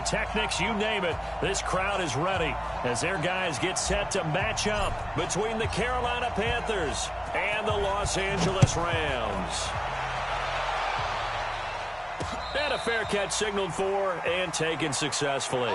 pyrotechnics, you name it. This crowd is ready as their guys get set to match up between the Carolina Panthers and the Los Angeles Rams. And a fair catch signaled for and taken successfully.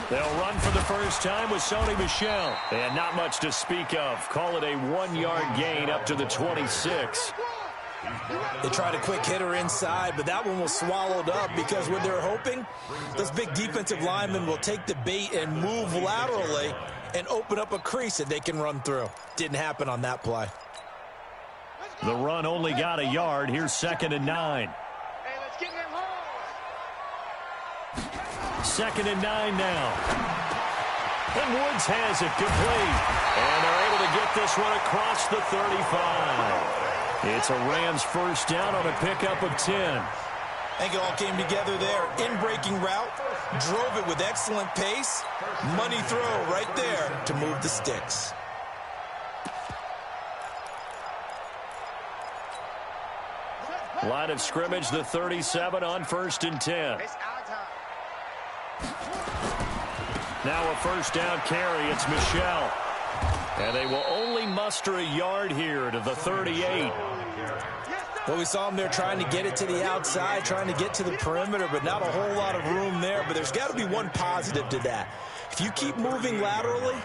They'll run for the first time with Sony Michel. And not much to speak of. Call it a 1-yard gain up to the 26. They tried a quick hitter inside, but that one was swallowed up because what they're hoping, those big defensive linemen will take the bait and move laterally and open up a crease that they can run through. Didn't happen on that play. The run only got a yard. Here's 2nd and 9. Second and 9 now. And Woods has it complete. And they're able to get this one across the 35. It's a Rams first down on a pickup of 10. I think it all came together there. In-breaking route, drove it with excellent pace. Money throw right there to move the sticks. Line of scrimmage, the 37 on 1st and 10. Now a first down carry. It's Michel. And they will only muster a yard here to the 38. Well, we saw them there trying to get it to the outside, trying to get to the perimeter, but not a whole lot of room there. But there's got to be one positive to that. If you keep moving laterally,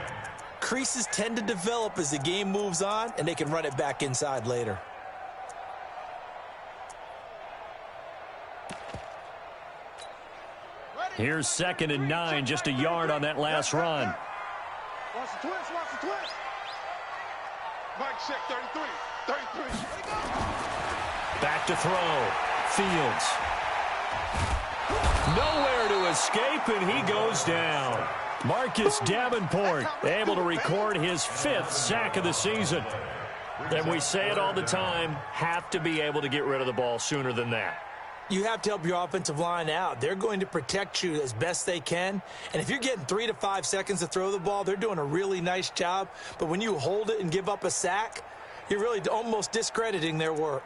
creases tend to develop as the game moves on, and they can run it back inside later. Here's 2nd and 9, just a yard on that last run. Watch the twist, watch the twist. Mike check 33. Back to throw. Fields. Nowhere to escape, and he goes down. Marcus Davenport able to record his 5th sack of the season. And we say it all the time, have to be able to get rid of the ball sooner than that. You have to help your offensive line out. They're going to protect you as best they can. And if you're getting 3 to 5 seconds to throw the ball, they're doing a really nice job. But when you hold it and give up a sack, you're really almost discrediting their work.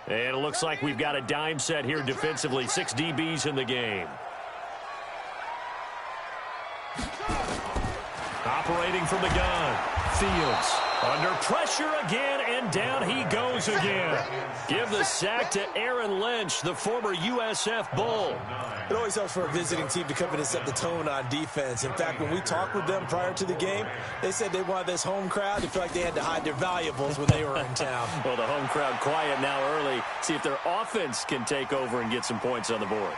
And it looks like we've got a dime set here defensively. 6 DBs in the game. Operating from the gun. Fields under pressure again, and down he goes again. Give the sack to Aaron Lynch, the former USF Bull. It always helps for a visiting team to come in and set the tone on defense. In fact, when we talked with them prior to the game, they said they wanted this home crowd to feel like they had to hide their valuables when they were in town. Well, the home crowd quiet now early. See if their offense can take over and get some points on the board.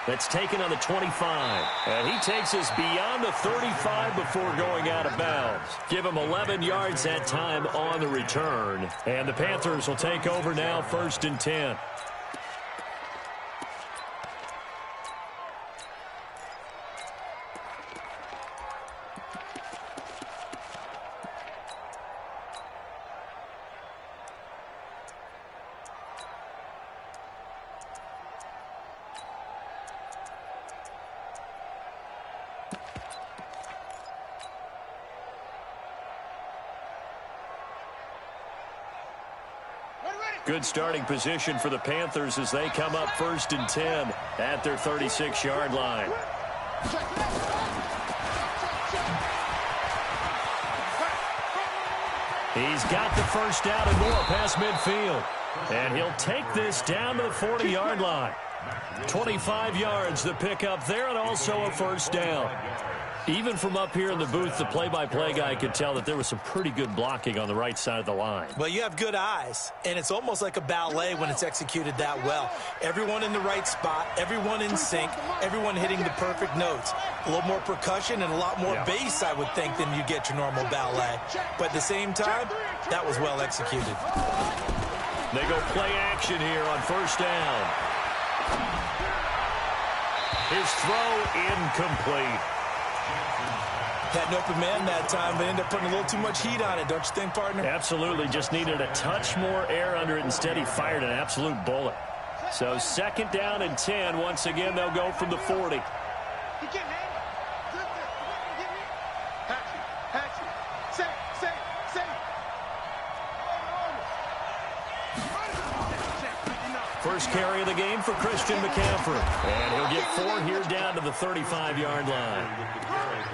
That's taken on the 25. And he takes us beyond the 35 before going out of bounds. Give him 11 yards that time on the return. And the Panthers will take over now, 1st and 10. Good starting position for the Panthers as they come up 1st and 10 at their 36-yard line. He's got the first down and more past midfield. And he'll take this down to the 40-yard line. 25 yards the pickup there, and also a first down. Even from up here in the booth, the play-by-play guy could tell that there was some pretty good blocking on the right side of the line. Well, you have good eyes, and it's almost like a ballet when it's executed that well. Everyone in the right spot, everyone in sync, everyone hitting the perfect notes. A little more percussion and a lot more bass, I would think, than you get your normal ballet. But at the same time, that was well executed. They go play action here on first down. His throw incomplete. Had an open man that time, but ended up putting a little too much heat on it, don't you think, partner? Absolutely. Just needed a touch more air under it. Instead, he fired an absolute bullet. So second down and 10. Once again, they'll go from the 40. First carry of the game for Christian McCaffrey. And he'll get 4 here down to the 35-yard line.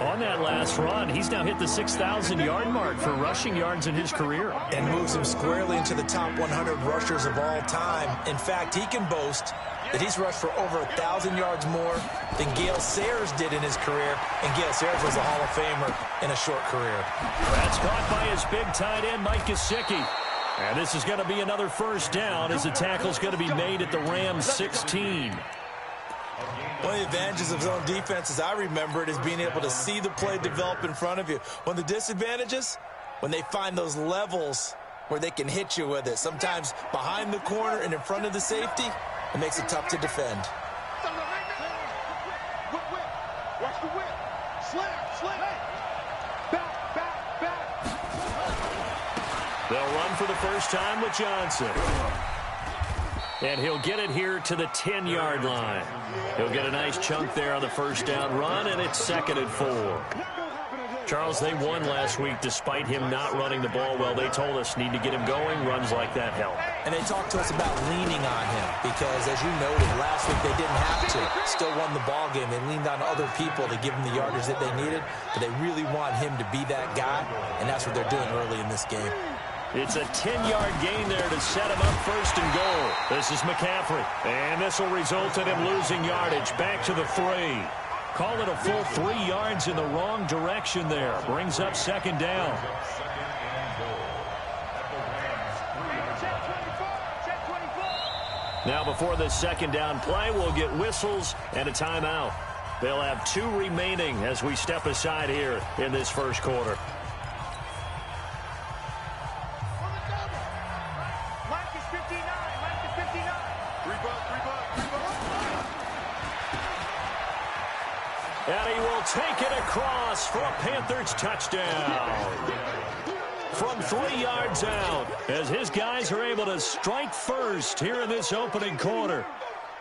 On that last run, he's now hit the 6,000-yard mark for rushing yards in his career. And moves him squarely into the top 100 rushers of all time. In fact, he can boast that he's rushed for over 1,000 yards more than Gale Sayers did in his career. And Gale Sayers was a Hall of Famer in a short career. That's caught by his big tight end, Mike Gesicki. And this is going to be another first down as the tackle's going to be made at the Rams 16. One of the advantages of zone defense, as I remember it, is being able to see the play develop in front of you. One of the disadvantages, when they find those levels where they can hit you with it, sometimes behind the corner and in front of the safety, it makes it tough to defend. Watch the whip. Slam. Back. They'll run for the first time with Johnson. And he'll get it here to the 10-yard line. He'll get a nice chunk there on the first down run, and it's 2nd and 4. Charles, they won last week despite him not running the ball well. They told us need to get him going. Runs like that help. And they talked to us about leaning on him because, as you noted, last week they didn't have to. Still won the ball game. They leaned on other people to give them the yardage that they needed, but they really want him to be that guy, and that's what they're doing early in this game. It's a 10-yard gain there to set him up 1st and goal. This is McCaffrey, and this will result in him losing yardage back to the 3. Call it a full 3 yards in the wrong direction there. Brings up 2nd down. Now before the 2nd down play, we'll get whistles and a timeout. They'll have 2 remaining as we step aside here in this first quarter. And he will take it across for a Panthers touchdown. From 3 yards out, as his guys are able to strike first here in this opening quarter.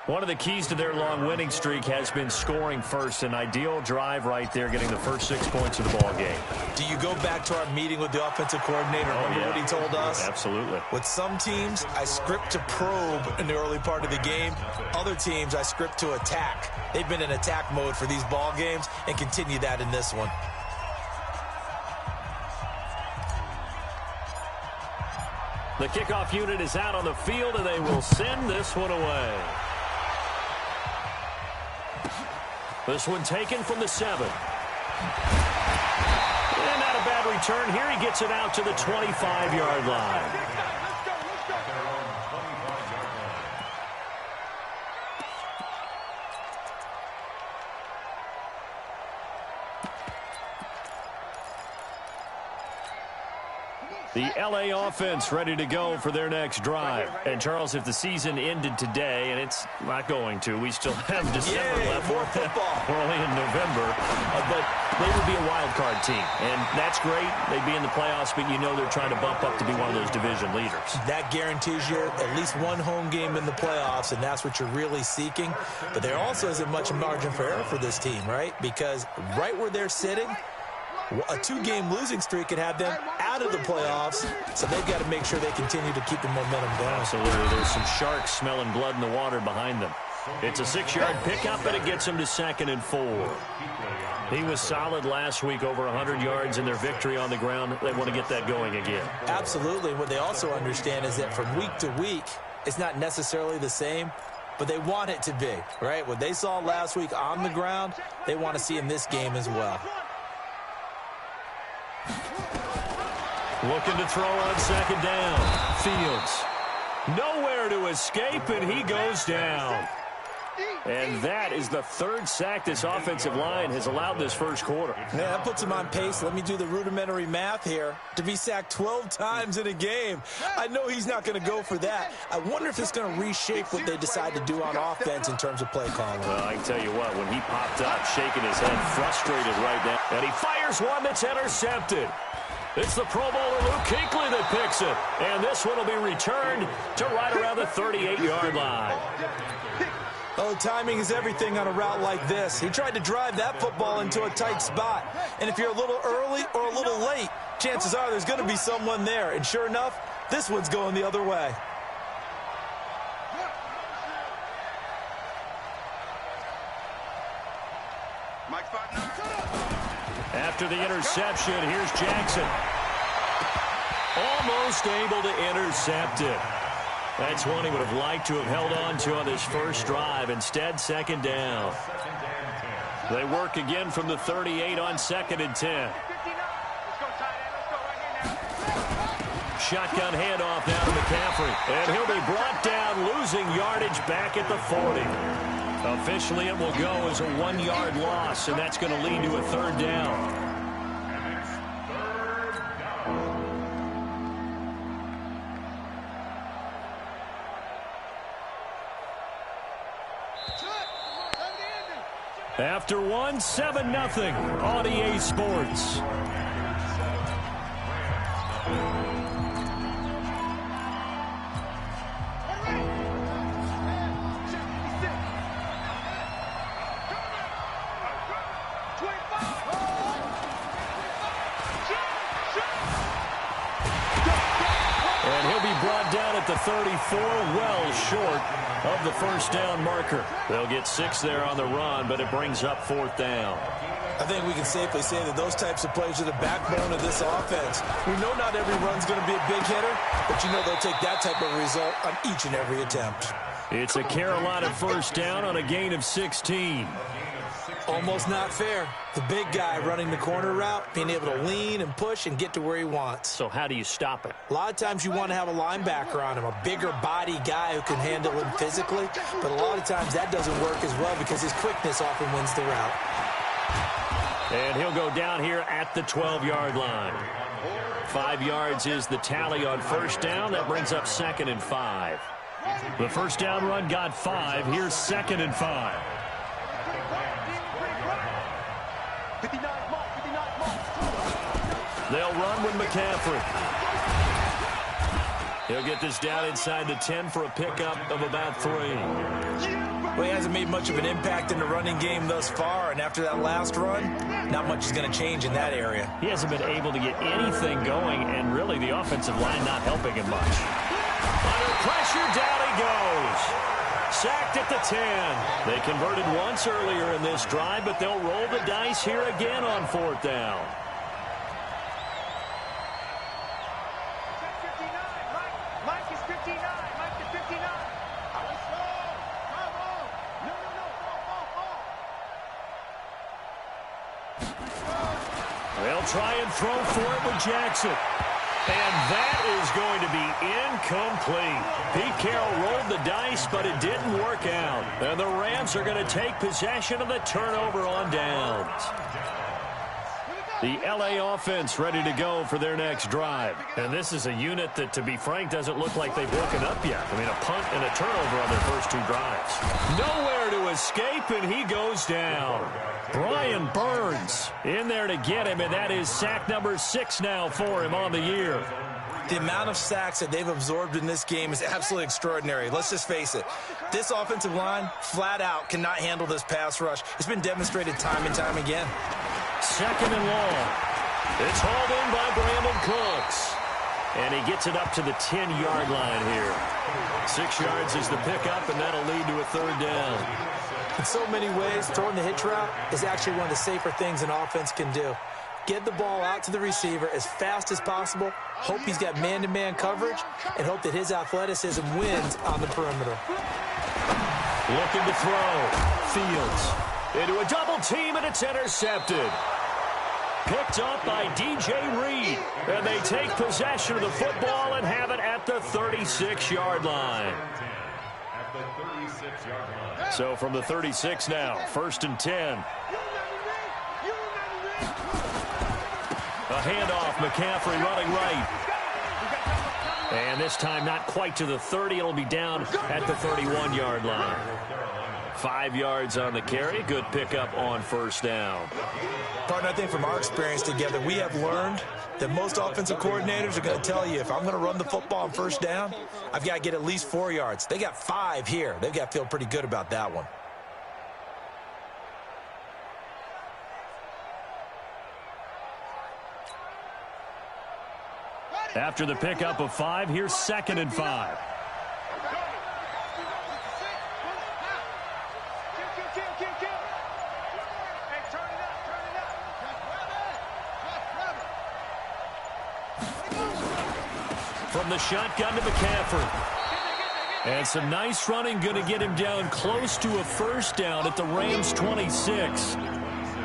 One of the keys to their long winning streak has been scoring first. An ideal drive right there, getting the first 6 points of the ball game. Do you go back to our meeting with the offensive coordinator? Remember what he told us? Absolutely. With some teams, I script to probe in the early part of the game. Other teams, I script to attack. They've been in attack mode for these ball games and continue that in this one. The kickoff unit is out on the field, and they will send this one away. This one taken from the 7. And not a bad return here. He gets it out to the 25-yard line. The L.A. offense ready to go for their next drive. And, Charles, if the season ended today, and it's not going to, we still have December left. More football. We're only in November. But they would be a wild card team. And that's great. They'd be in the playoffs, but you know they're trying to bump up to be one of those division leaders. That guarantees you at least one home game in the playoffs, and that's what you're really seeking. But there also isn't much margin for error for this team, right? Because right where they're sitting, a 2-game losing streak could have them out of the playoffs, so they've got to make sure they continue to keep the momentum going. Absolutely. There's some sharks smelling blood in the water behind them. It's a 6-yard pickup, and it gets them to 2nd and 4. He was solid last week, over 100 yards in their victory on the ground. They want to get that going again. Absolutely. What they also understand is that from week to week, it's not necessarily the same. but they want it to be, right? What they saw last week on the ground, they want to see in this game as well. Looking to throw on second down. Fields. Nowhere to escape, and he goes down. And that is the third sack this offensive line has allowed this first quarter. Yeah, that puts him on pace. Let me do the rudimentary math here. To be sacked 12 times in a game, I know he's not going to go for that. I wonder if it's going to reshape what they decide to do on offense in terms of play calling. Well, I can tell you what, when he popped up, shaking his head, frustrated right now, and he fires one that's intercepted. It's the Pro Bowler Luke Kuechly that picks it. And this one will be returned to right around the 38-yard line. Oh, timing is everything on a route like this. He tried to drive that football into a tight spot. And if you're a little early or a little late, chances are there's going to be someone there. And sure enough, this one's going the other way. After the interception, here's Jackson. Almost able to intercept it. That's one he would have liked to have held on to on this first drive. Instead, second down. They work again from the 38 on 2nd and 10. Shotgun handoff now to McCaffrey. And he'll be brought down, losing yardage back at the 40. Officially, it will go as a 1-yard loss, and that's going to lead to a third down. After one, 7-0 on EA Sports. And he'll be brought down at the 34, well short of the first down marker. They'll get 6 there on the run, but it brings up 4th down. I think we can safely say that those types of plays are the backbone of this offense. We know not every run's going to be a big hitter, but you know they'll take that type of result on each and every attempt. It's a Carolina first down on a gain of 16. Almost not fair. The big guy running the corner route, being able to lean and push and get to where he wants. So how do you stop it? A lot of times you want to have a linebacker on him, a bigger body guy who can handle him physically, but a lot of times that doesn't work as well because his quickness often wins the route. And he'll go down here at the 12-yard line. 5 yards is the tally on first down. That brings up 2nd and 5. The first down run got 5. Here's 2nd and 5. They'll run with McCaffrey. He'll get this down inside the 10 for a pickup of about 3. Well, he hasn't made much of an impact in the running game thus far, and after that last run, not much is going to change in that area. He hasn't been able to get anything going, and really the offensive line not helping him much. Under pressure, down he goes. Sacked at the 10. They converted once earlier in this drive, but they'll roll the dice here again on 4th down. They'll try and throw for it with Jackson. And that is going to be incomplete. Pete Carroll rolled the dice, but it didn't work out. And the Rams are going to take possession of the turnover on downs. The L.A. offense ready to go for their next drive. And this is a unit that, to be frank, doesn't look like they've woken up yet. I mean, a punt and a turnover on their first 2 drives. Nowhere to escape, and he goes down. Brian Burns in there to get him, and that is sack number 6 now for him on the year. The amount of sacks that they've absorbed in this game is absolutely extraordinary. Let's just face it. This offensive line, flat out, cannot handle this pass rush. It's been demonstrated time and time again. 2nd and long. It's hauled in by Brandon Cooks. And he gets it up to the 10-yard line here. 6 yards is the pickup, and that'll lead to a 3rd down. In so many ways, throwing the hitch route is actually one of the safer things an offense can do. Get the ball out to the receiver as fast as possible, hope he's got man-to-man coverage, and hope that his athleticism wins on the perimeter. Looking to throw. Fields into a double team, and it's intercepted. Picked up by DJ Reed. And they take possession of the football and have it at the 36-yard line. So from the 36 now, 1st and 10. A handoff, McCaffrey running right. And this time not quite to the 30. It'll be down at the 31-yard line. 5 yards on the carry. Good pickup on 1st down. Partner, I think from our experience together, we have learned that most offensive coordinators are going to tell you, if I'm going to run the football on 1st down, I've got to get at least 4 yards. They got 5 here. They've got to feel pretty good about that one. After the pickup of 5, here's 2nd and 5. From the shotgun to McCaffrey. And some nice running, going to get him down close to a 1st down at the Rams 26.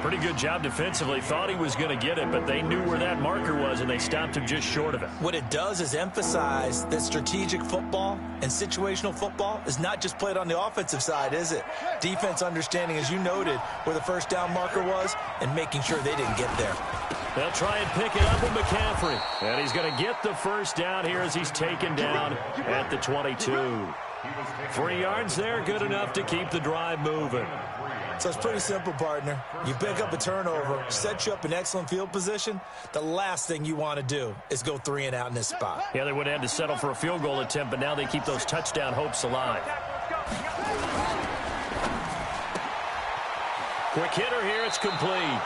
Pretty good job defensively. Thought he was going to get it, but they knew where that marker was, and they stopped him just short of it. What it does is emphasize that strategic football and situational football is not just played on the offensive side, is it? Defense understanding, as you noted, where the 1st down marker was and making sure they didn't get there. They'll try and pick it up with McCaffrey. And he's going to get the 1st down here as he's taken down at the 22. 3 yards there, good enough to keep the drive moving. So it's pretty simple, partner. You pick up a turnover, set you up in excellent field position. The last thing you want to do is go 3 and out in this spot. Yeah, they would have had to settle for a field goal attempt, but now they keep those touchdown hopes alive. Quick hitter here, it's complete.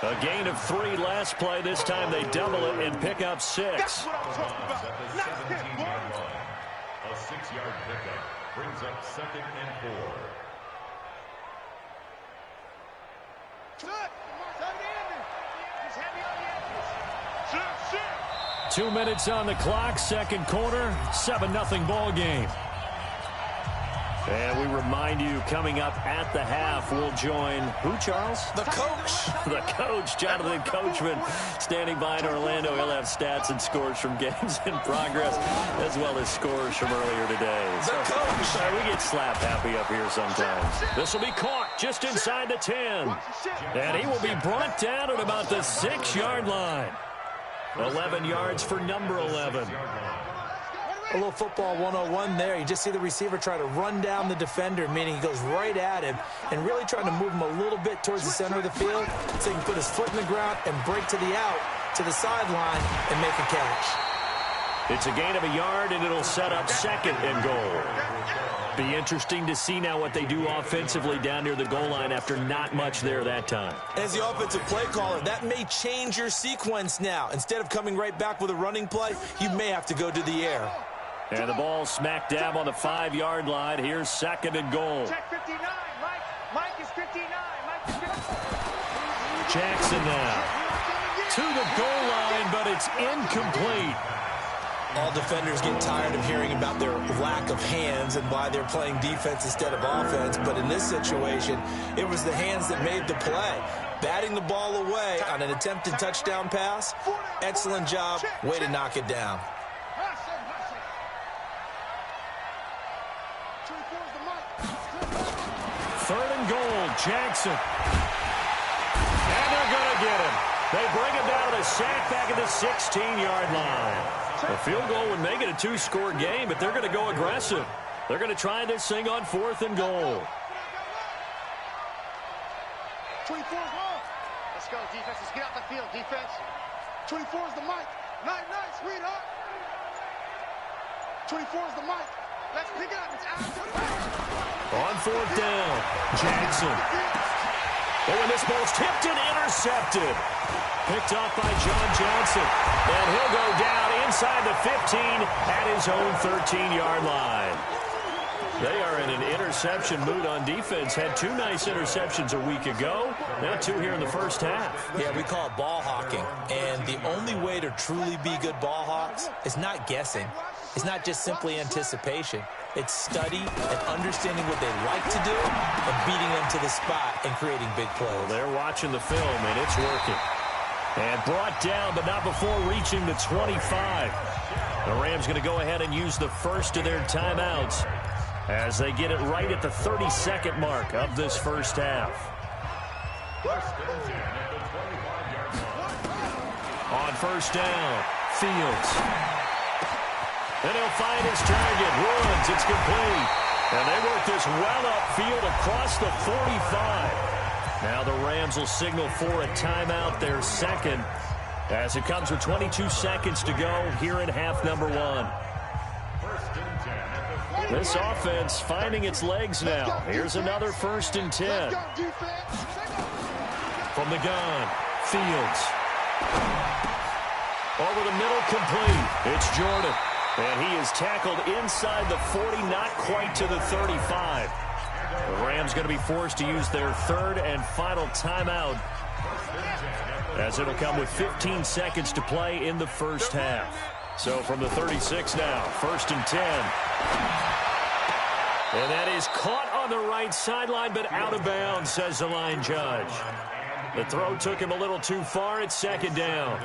A gain of 3 last play. This time they double it and pick up 6. That's what I'm talking about. A 6-yard pickup brings up 2nd and 4. 2 minutes on the clock, 2nd quarter, 7-0 ball game. And we remind you, coming up at the half, we'll join who, Charles? The coach. The coach, Jonathan Coachman, standing by in Orlando. He'll have stats and scores from games in progress, as well as scores from earlier today. The coach. We get slap happy up here sometimes. This will be caught just inside the 10. And he will be brought down at about the 6-yard line. 11 yards for number 11. A little football 101 there. You just see the receiver try to run down the defender, meaning he goes right at him and really trying to move him a little bit towards the center of the field so he can put his foot in the ground and break to the out, to the sideline, and make a catch. It's a gain of a yard, and it'll set up 2nd and goal. Be interesting to see now what they do offensively down near the goal line after not much there that time. As the offensive play caller, that may change your sequence now. Instead of coming right back with a running play, you may have to go to the air. And the ball smack dab on the 5-yard line. Here's 2nd and goal. Check 59. Mike is 59. Mike is 59. Jackson now to the goal line, but it's incomplete. All defenders get tired of hearing about their lack of hands and why they're playing defense instead of offense. But in this situation, it was the hands that made the play. Batting the ball away on an attempted touchdown pass. Excellent job. Way to knock it down. 3rd and goal, Jackson. And they're going to get him. They bring him down to a sack back at the 16-yard line. A field goal would make it a 2-score game, but they're going to go aggressive. They're going to try this thing on 4th and goal. 24 is long. Let's go, defense. Let's get out the field, defense. 24 is the mic. Night, sweetheart. 24 is the mic. Let's pick it up. It's out. On 4th down, Jackson. Oh, and this ball's tipped and intercepted. Picked off by John Johnson. And he'll go down inside the 15 at his own 13-yard line. They are in an interception mood on defense. Had 2 nice interceptions a week ago. Now 2 here in the first half. Yeah, we call it ball hawking. And the only way to truly be good ball hawks is not guessing. is not just simply anticipation. It's study and understanding what they like to do and beating them to the spot and creating big plays. Well, they're watching the film, and it's working. And brought down, but not before reaching the 25. The Rams going to go ahead and use the first of their timeouts as they get it right at the 32nd mark of this first half. On first down, Fields. And he'll find his target. Woods, it's complete. And they work this well upfield across the 45. Now the Rams will signal for a timeout, their second, as it comes with 22 seconds to go here in half number one. This offense finding its legs now. Here's another 1st and 10. From the gun, Fields. Over the middle, complete. It's Jordan. And he is tackled inside the 40, not quite to the 35. The Rams going to be forced to use their third and final timeout, as it'll come with 15 seconds to play in the first half. So from the 36 now, 1st and 10. And that is caught on the right sideline, but out of bounds, says the line judge. The throw took him a little too far. It's 2nd down.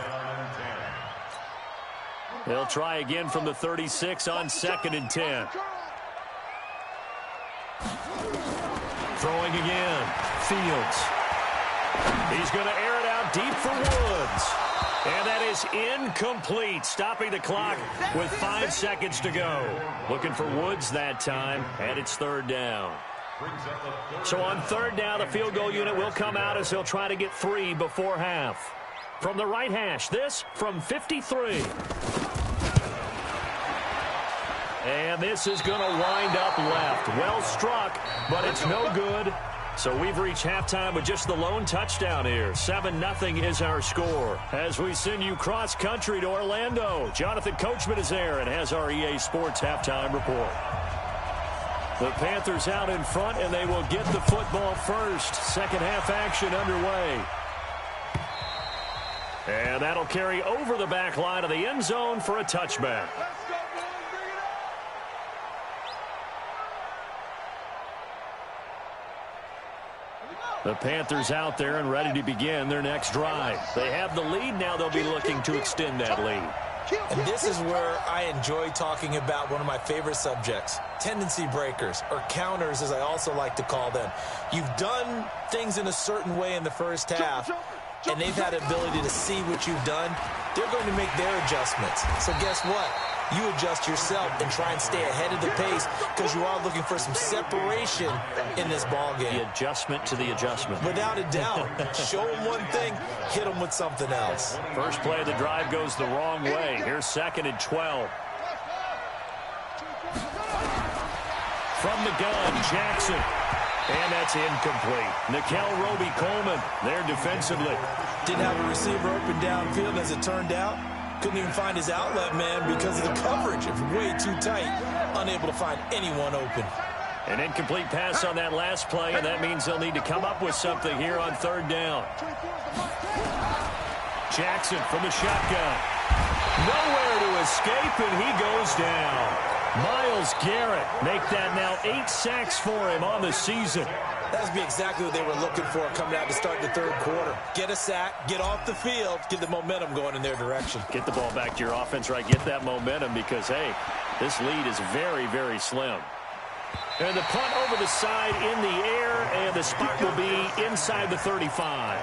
They'll try again from the 36 on 2nd and 10. Throwing again. Fields. He's going to air it out deep for Woods. And that is incomplete, stopping the clock with 5 seconds to go. Looking for Woods that time, and it's 3rd down. So on 3rd down, the field goal unit will come out as he'll try to get 3 before half. From the right hash, this from 53. And this is going to wind up left. Well struck, but it's no good. So we've reached halftime with just the lone touchdown here. 7-0 is our score. As we send you cross-country to Orlando, Jonathan Coachman is there and has our EA Sports halftime report. The Panthers out in front, and they will get the football first. Second half action underway. And that'll carry over the back line of the end zone for a touchback. The Panthers out there and ready to begin their next drive. They have the lead. Now they'll be looking to extend that lead. And this is where I enjoy talking about one of my favorite subjects, tendency breakers, or counters as I also like to call them. You've done things in a certain way in the first half, and they've had the ability to see what you've done. They're going to make their adjustments. So guess what? You adjust yourself and try and stay ahead of the pace because you are looking for some separation in this ball game. The adjustment to the adjustment. Without a doubt. Show them one thing, hit them with something else. First play of the drive goes the wrong way. Here's 2nd and 12. From the gun, Jackson. And that's incomplete. Nickel Roby-Coleman there defensively. Didn't have a receiver open downfield as it turned out. Couldn't even find his outlet man because of the coverage. It's way too tight. Unable to find anyone open. An incomplete pass on that last play, and that means they'll need to come up with something here on 3rd down. Jackson from the shotgun. Nowhere to escape, and he goes down. Myles Garrett make that now 8 sacks for him on the season. That would be exactly what they were looking for coming out to start the 3rd quarter. Get a sack, get off the field, get the momentum going in their direction. Get the ball back to your offense, right? Get that momentum because, hey, this lead is very, very slim. And the punt over the side in the air, and the spot will be inside the 35.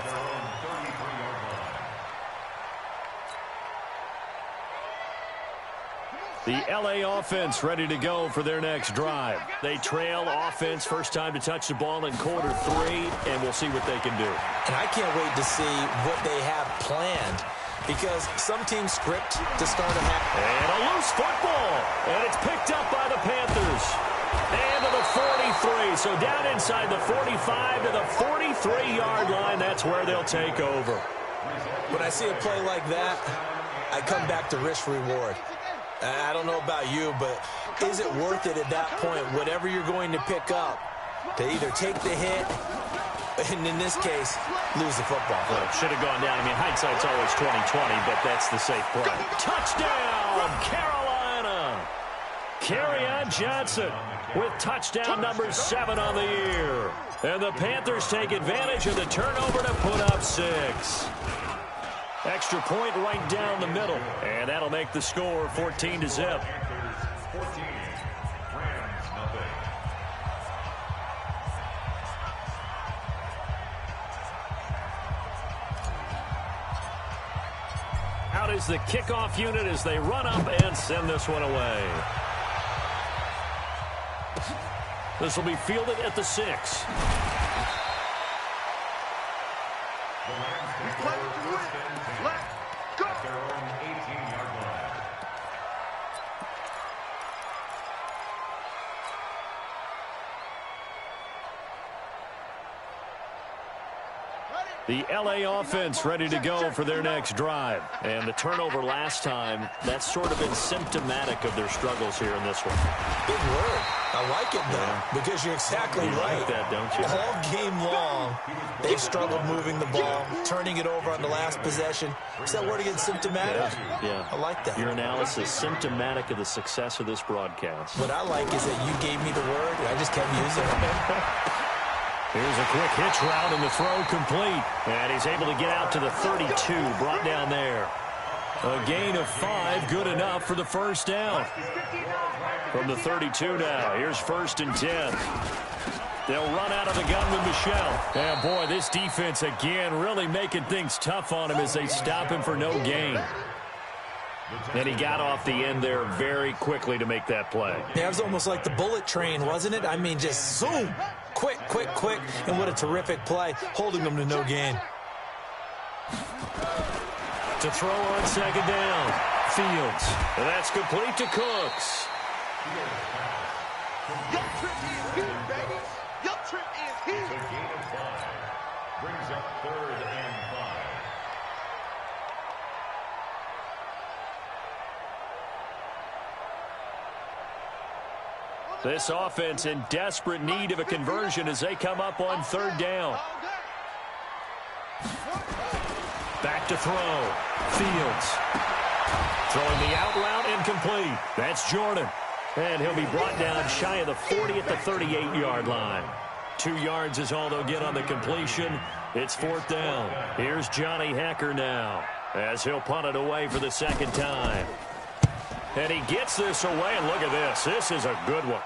The L.A. offense ready to go for their next drive. They trail offense, first time to touch the ball in quarter 3, and we'll see what they can do. And I can't wait to see what they have planned because some teams script to start a half. And a loose football, and it's picked up by the Panthers. And to the 43, so down inside the 45 to the 43-yard line. That's where they'll take over. When I see a play like that, I come back to risk-reward. I don't know about you, but is it worth it at that point, whatever you're going to pick up, to either take the hit, and in this case, lose the football? Well, it should have gone down. I mean, hindsight's always 20/20, but that's the safe play. Touchdown, Carolina! Kerryon Johnson with touchdown number 7 on the year. And the Panthers take advantage of the turnover to put up 6. Extra point right down the middle. And that'll make the score 14-0. Out is the kickoff unit as they run up and send this one away. This will be fielded at the 6. The L.A. offense ready to go for their next drive. And the turnover last time, that's sort of been symptomatic of their struggles here in this one. Big word. I like it, though, because you're exactly right. Like that, don't you? All game long, they've struggled moving the ball, turning it over on the last possession. Is that word again, symptomatic? Yeah. I like that. Your analysis, symptomatic of the success of this broadcast. What I like is that you gave me the word, and I just kept using it. Here's a quick hitch route, and the throw complete. And he's able to get out to the 32, brought down there. A gain of 5, good enough for the first down. From the 32 now, here's 1st and 10. They'll run out of the gun with Michel. And, boy, this defense, again, really making things tough on him as they stop him for no gain. And he got off the end there very quickly to make that play. Yeah, it was almost like the bullet train, wasn't it? I mean, just zoom. Quick, quick, quick. And what a terrific play, holding them to no gain. To throw on 2nd down. Fields. And that's complete to Cooks. Your trip is here, baby. Your trip is here. It's a gain of 5. Brings up 3rd and 5. This offense in desperate need of a conversion as they come up on 3rd down. Back to throw. Fields. Throwing the out route incomplete. That's Jordan. And he'll be brought down shy of the 40 at the 38-yard line. 2 yards is all they'll get on the completion. It's 4th down. Here's Johnny Hekker now as he'll punt it away for the 2nd time. And he gets this away, and look at this. This is a good one.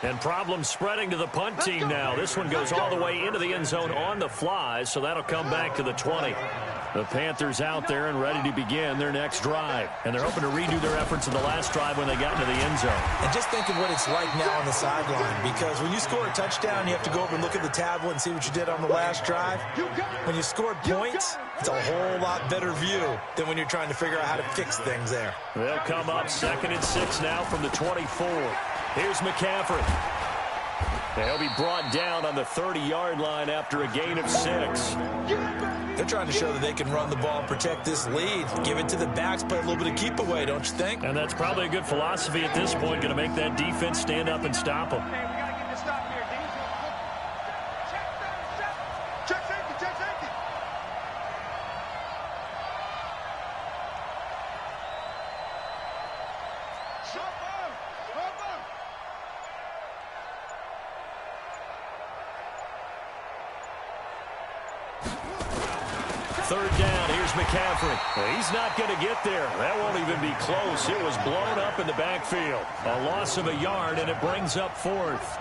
And problems spreading to the punt team now. This one goes all the way into the end zone on the fly, so that'll come back to the 20. The Panthers out there and ready to begin their next drive. And they're hoping to redo their efforts in the last drive when they got into the end zone. And just think of what it's like now on the sideline, because when you score a touchdown, you have to go over and look at the tablet and see what you did on the last drive. When you scored points, it's a whole lot better view than when you're trying to figure out how to fix things there. They'll come up 2nd and 6 now from the 24. Here's McCaffrey. They'll be brought down on the 30-yard line after a gain of 6. They're trying to show that they can run the ball and protect this lead. Give it to the backs, play a little bit of keep away, don't you think? And that's probably a good philosophy at this point, going to make that defense stand up and stop them. McCaffrey. He's not going to get there. That won't even be close. It was blown up in the backfield. A loss of a yard, and it brings up 4th.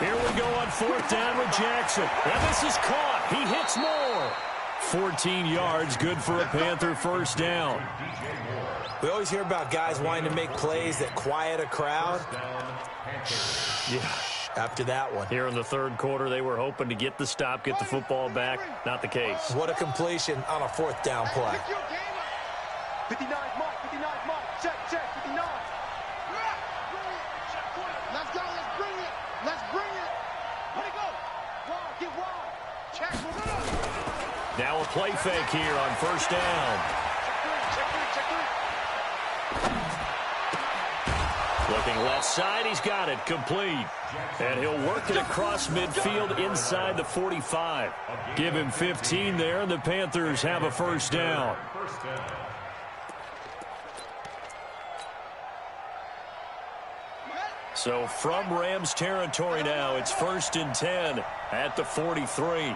Here we go on 4th down with Jackson. And this is caught. He hits more. 14 yards, good for a Panther first down. We always hear about guys wanting to make plays that quiet a crowd. Yeah, after that one. Here in the 3rd quarter, they were hoping to get the stop, get the football back. Not the case. What a completion on a 4th down play. 59 Mike, 59 Mike, check, 59. Let's go, let's bring it. Let's bring it. Where'd it go? Wide, get wide. Check, now a play fake here on 1st down. Looking left side, he's got it, complete. And he'll work it across midfield inside the 45. Give him 15 there, and the Panthers have a first down. So from Rams territory now, it's 1st and 10 at the 43.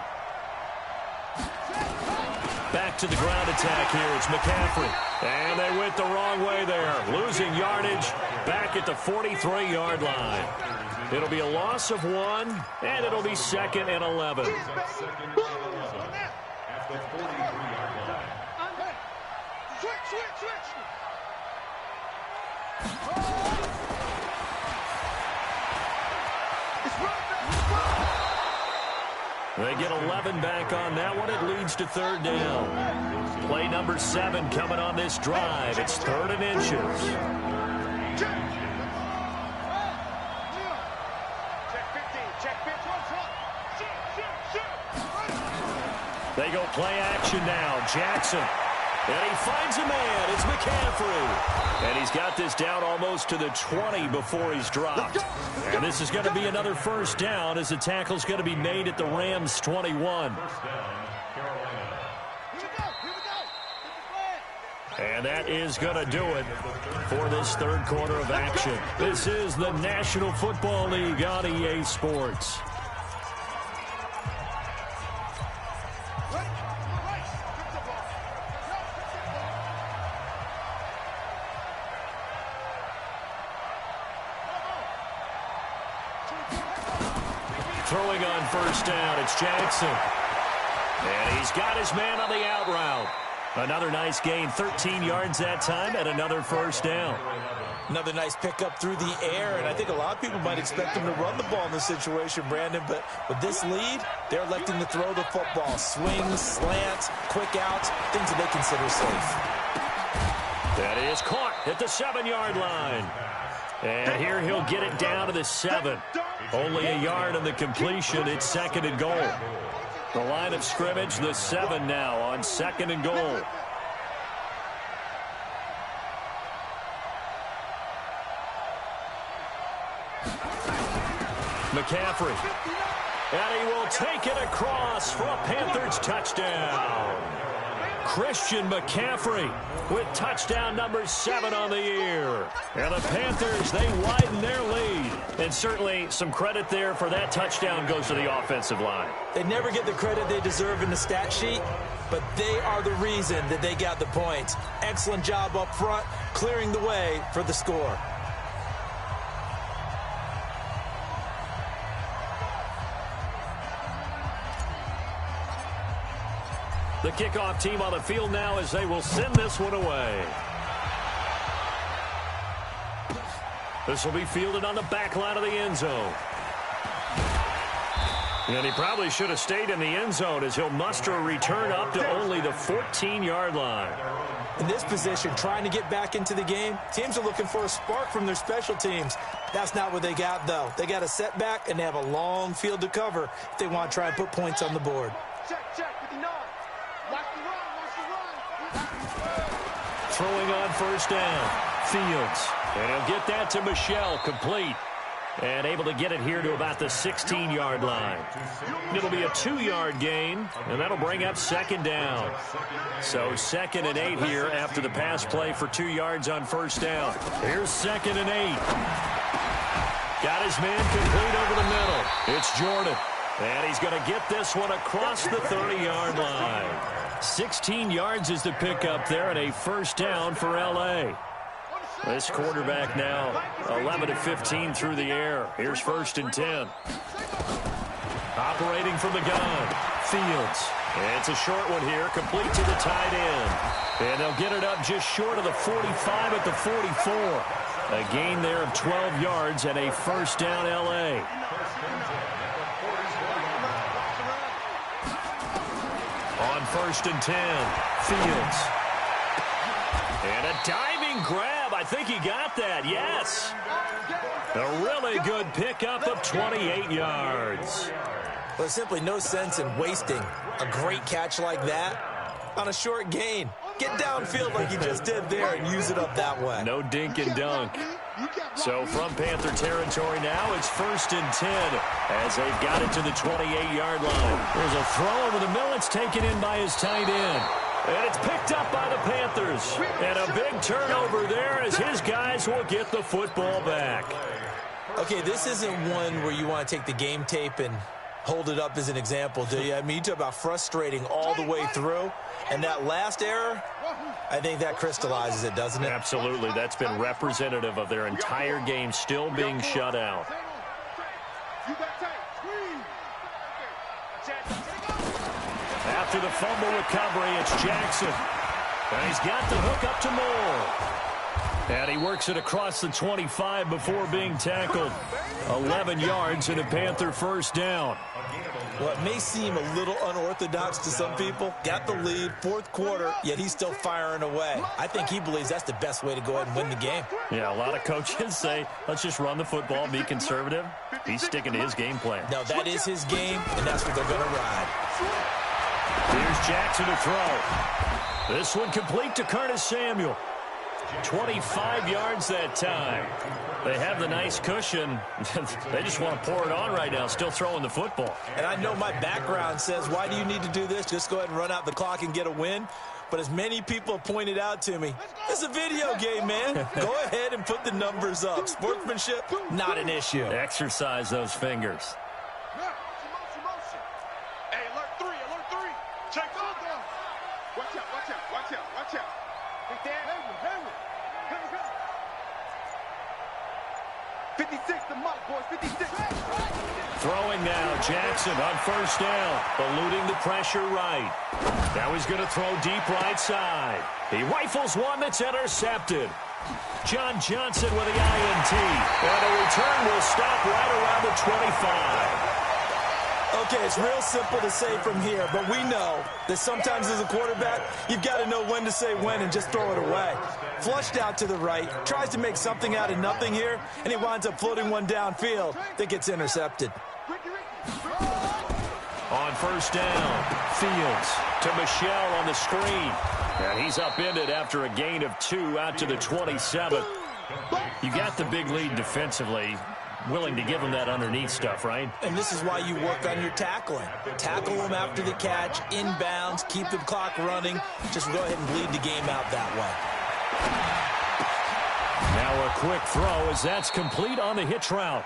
Back to the ground attack here. It's McCaffrey. And they went the wrong way there. Losing yardage back at the 43-yard line. It'll be a loss of 1, and it'll be 2nd and 11. At the 43-yard line. Switch. They get 11 back on that one. It leads to 3rd down. Play number 7 coming on this drive. It's 3rd and inches. They go play action now. Jackson. And he finds a man. It's McCaffrey. And he's got this down almost to the 20 before he's dropped. And this is going to be another first down as the tackle's going to be made at the Rams' 21. And that is going to do it for this 3rd quarter of action. This is the National Football League on EA Sports. Throwing on first down, it's Jackson. And he's got his man on the out route. Another nice gain, 13 yards that time, and another first down. Another nice pickup through the air, and I think a lot of people might expect him to run the ball in this situation, Brandon, but with this lead, they're electing to throw the football. Swings, slants, quick outs, things that they consider safe. That is caught at the 7-yard line. And here he'll get it down to the 7. Only a yard on the completion. It's 2nd and goal. The line of scrimmage, the 7 now on 2nd and goal. McCaffrey. And he will take it across for a Panthers touchdown. Christian McCaffrey with touchdown number 7 on the year. And the Panthers, they widen their lead. And certainly some credit there for that touchdown goes to the offensive line. They never get the credit they deserve in the stat sheet, but they are the reason that they got the points. Excellent job up front, clearing the way for the score. The kickoff team on the field now as they will send this one away. This will be fielded on the back line of the end zone. And he probably should have stayed in the end zone as he'll muster a return up to only the 14-yard line. In this position, trying to get back into the game, teams are looking for a spark from their special teams. That's not what they got, though. They got a setback, and they have a long field to cover if they want to try and put points on the board. Throwing on first down, Fields. And he'll get that to Michel, complete. And able to get it here to about the 16-yard line. It'll be a 2-yard gain, and that'll bring up 2nd down. So 2nd and 8 here after the pass play for 2 yards on first down. Here's 2nd and 8. Got his man complete over the middle. It's Jordan. And he's going to get this one across the 30-yard line. 16 yards is the pickup there, and a first down for L.A. This quarterback now 11 of 15 through the air. Here's 1st and 10. Operating from the gun, Fields. And it's a short one here, complete to the tight end. And they'll get it up just short of the 45 at the 44. A gain there of 12 yards and a first down L.A. On 1st and 10, Fields. And a diving grab. I think he got that, yes. A really good pickup of 28 yards. Well, there's simply no sense in wasting a great catch like that on a short gain. Get downfield like he just did there and use it up that way. No dink and dunk. So from Panther territory now, it's 1st and 10 as they've got it to the 28-yard line. There's a throw over the middle. It's taken in by his tight end. And it's picked up by the Panthers. And a big turnover there as his guys will get the football back. Okay, this isn't one where you want to take the game tape and hold it up as an example, do you? I mean, you talk about frustrating all the way through. And that last error, I think that crystallizes it, doesn't it? Absolutely. That's been representative of their entire game still being shut out. After the fumble recovery, it's Jackson. And he's got the hook up to Moore. And he works it across the 25 before being tackled. 11 yards and a Panther first down. Well, it may seem a little unorthodox to some people. Got the lead, 4th quarter, yet he's still firing away. I think he believes that's the best way to go ahead and win the game. Yeah, a lot of coaches say, let's just run the football, be conservative. He's sticking to his game plan. No, that is his game, and that's what they're going to ride. Here's Jackson to throw. This one complete to Curtis Samuel. 25 yards that time. They have the nice cushion. They just want to pour it on right now, still throwing the football. And I know my background says, why do you need to do this? Just go ahead and run out the clock and get a win. But as many people have pointed out to me, it's a video game, man. Go ahead and put the numbers up. Sportsmanship, not an issue. Exercise those fingers. Hey, alert 3. Check on them. Watch out. Big Dan. Hayward. Come. 56, the mark, boys. 56. Throwing now, Jackson on first down, eluding the pressure right. Now he's going to throw deep right side. He rifles one that's intercepted. John Johnson with the INT. And a return will stop right around the 25. Okay, it's real simple to say from here, but we know that sometimes as a quarterback, you've got to know when to say when and just throw it away. Flushed out to the right, tries to make something out of nothing here, and he winds up floating one downfield that gets intercepted. On first down, Fields to Michelle on the screen. And he's upended after a gain of 2 out to the 27. You got the big lead defensively. Willing to give him that underneath stuff, right? And this is why you work on your tackling. Tackle them after the catch, inbounds, keep the clock running. Just go ahead and bleed the game out that way. Now a quick throw as that's complete on the hitch route.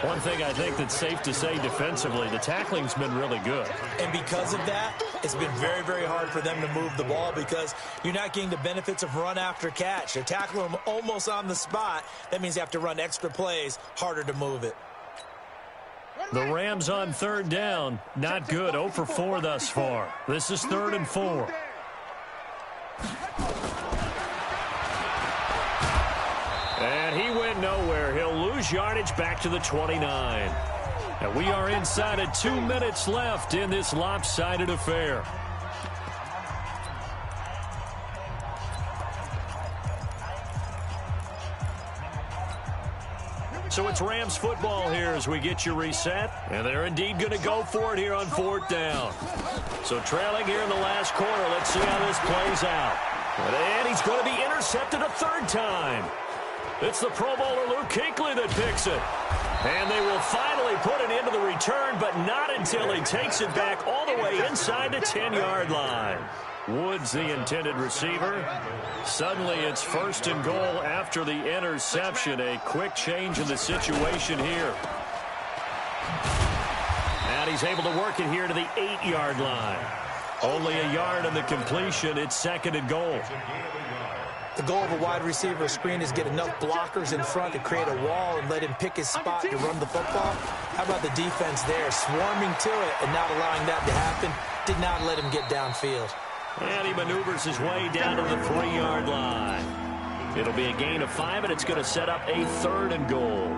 One thing I think that's safe to say defensively, the tackling's been really good. And because of that, it's been very, very hard for them to move the ball because you're not getting the benefits of run after catch. They're tackling them almost on the spot. That means you have to run extra plays, harder to move it. The Rams on third down. Not good. 0 for 4 thus far. This is 3rd and 4. And he went nowhere. He'll lose yardage back to the 29. And we are inside of 2 minutes left in this lopsided affair. So it's Rams football here as we get you reset. And they're indeed going to go for it here on 4th down. So trailing here in the last quarter. Let's see how this plays out. And he's going to be intercepted a 3rd time. It's the Pro Bowler Luke Kuechly that picks it. And they will finally put it into the return, but not until he takes it back all the way inside the 10-yard line. Woods, the intended receiver. Suddenly it's 1st and goal after the interception. A quick change in the situation here. And he's able to work it here to the 8-yard line. Only a yard on the completion. It's 2nd and goal. The goal of a wide receiver screen is get enough blockers in front to create a wall and let him pick his spot to run the football. How about the defense there, swarming to it and not allowing that to happen? Did not let him get downfield. And he maneuvers his way down to the 3-yard line. It'll be a gain of 5, and it's going to set up a 3rd and goal.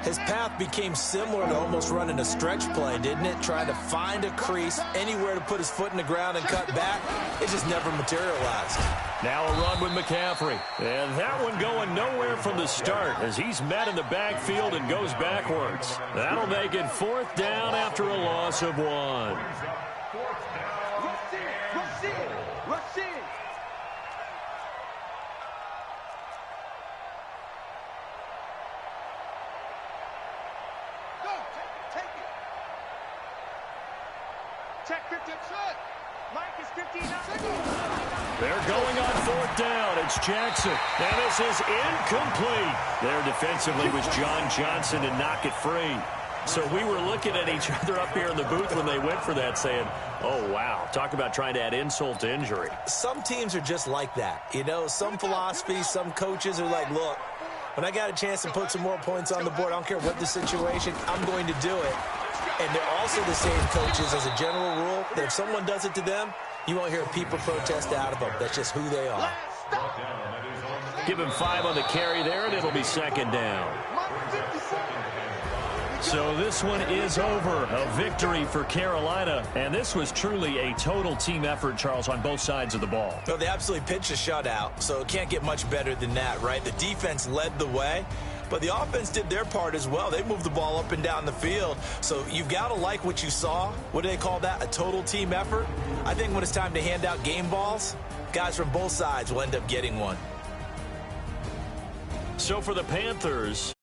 His path became similar to almost running a stretch play, didn't it? Trying to find a crease, anywhere to put his foot in the ground and cut back. It just never materialized. Now a run with McCaffrey. And that one going nowhere from the start as he's met in the backfield and goes backwards. That'll make it 4th down after a loss of 1. Check 50. Mike is 59. They're going on fourth down. It's Jackson. And this is incomplete. There defensively was John Johnson to knock it free. So we were looking at each other up here in the booth when they went for that saying, oh, wow. Talk about trying to add insult to injury. Some teams are just like that. You know, some philosophies, some coaches are like, look, when I got a chance to put some more points on the board, I don't care what the situation, I'm going to do it. And they're also the same coaches as a general rule that if someone does it to them, you won't hear people protest out of them. That's just who they are. Give him 5 on the carry there, and it'll be second down. So this one is over. A victory for Carolina. And this was truly a total team effort, Charles, on both sides of the ball. Well, they absolutely pitched a shutout, so it can't get much better than that, right? The defense led the way, but the offense did their part as well. They moved the ball up and down the field. So you've got to like what you saw. What do they call that? A total team effort? I think when it's time to hand out game balls, guys from both sides will end up getting one. So for the Panthers,